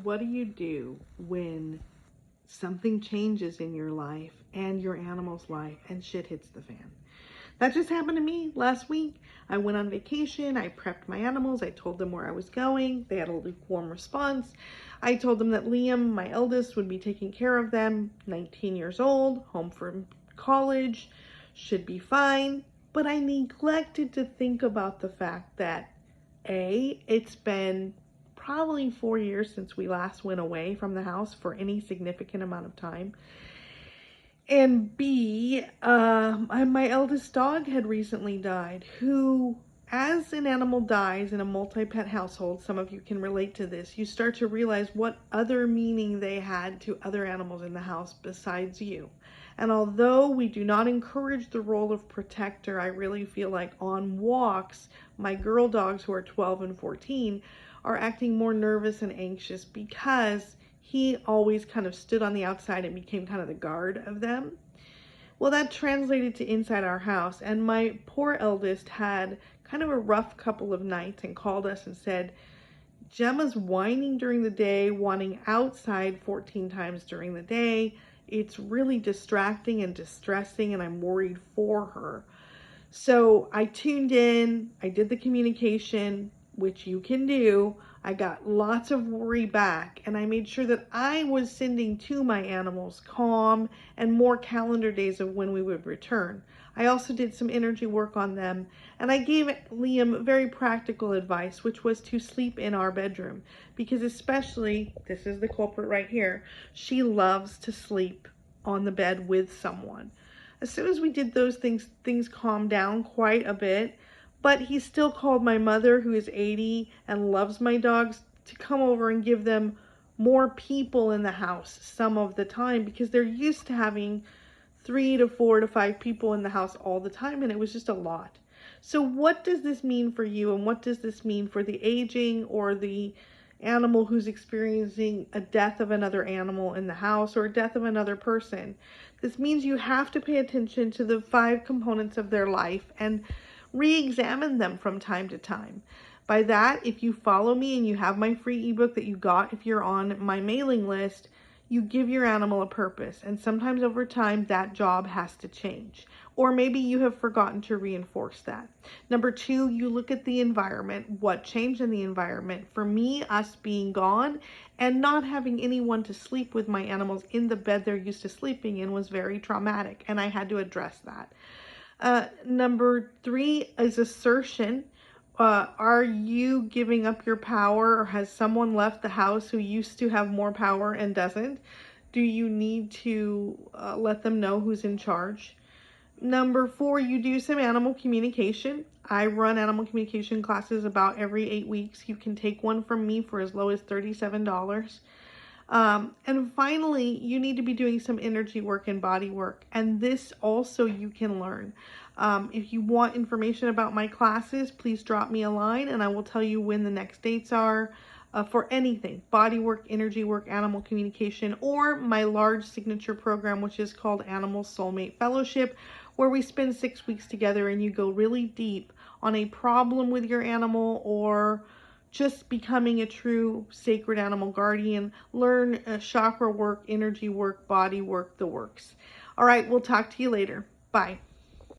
What do you do when something changes in your life and your animal's life and shit hits the fan? That just happened to me last week. I went on vacation. I prepped my animals. I told them where I was going. They had a lukewarm response. I told them that Liam, my eldest, would be taking care of them. 19 years old, home from college, should be fine. But I neglected to think about the fact that it's been probably 4 years since we last went away from the house for any significant amount of time. And B, my eldest dog had recently died, who, as an animal dies in a multi-pet household, some of you can relate to this, you start to realize what other meaning they had to other animals in the house besides you. And although we do not encourage the role of protector, I really feel like on walks, my girl dogs who are 12 and 14 are acting more nervous and anxious because he always kind of stood on the outside and became kind of the guard of them. Well, that translated to inside our house, and my poor eldest had kind of a rough couple of nights and called us and said, Gemma's whining during the day, wanting outside 14 times during the day. It's really distracting and distressing, and I'm worried for her. So I tuned in, I did the communication, which you can do. I got lots of worry back, and I made sure that I was sending to my animals calm and more calendar days of when we would return. I also did some energy work on them, and I gave Liam very practical advice, which was to sleep in our bedroom, because especially, this is the culprit right here, she loves to sleep on the bed with someone. As soon as we did those things calmed down quite a bit. But he still called my mother, who is 80 and loves my dogs, to come over and give them more people in the house some of the time, because they're used to having 3 to 4 to 5 people in the house all the time, and it was just a lot. So what does this mean for you, and what does this mean for the aging or the animal who's experiencing a death of another animal in the house or a death of another person? This means you have to pay attention to the 5 components of their life and re-examine them from time to time. By that, if you follow me and you have my free ebook that you got if you're on my mailing list, you give your animal a purpose, and sometimes over time that job has to change. Or maybe you have forgotten to reinforce that. Number 2, you look at the environment. What changed in the environment? For me, us being gone and not having anyone to sleep with my animals in the bed they're used to sleeping in was very traumatic, and I had to address that. Number 3 is assertion. Are you giving up your power, or has someone left the house who used to have more power and doesn't? Do you need to let them know who's in charge? Number 4, you do some animal communication. I run animal communication classes about every 8 weeks. You can take one from me for as low as $37. And finally, you need to be doing some energy work and body work. And this also you can learn. If you want information about my classes, please drop me a line and I will tell you when the next dates are for anything, body work, energy work, animal communication, or my large signature program, which is called Animal Soulmate Fellowship, where we spend 6 weeks together and you go really deep on a problem with your animal or just becoming a true sacred animal guardian. Learn chakra work, energy work, body work, the works. All right, we'll talk to you later. Bye.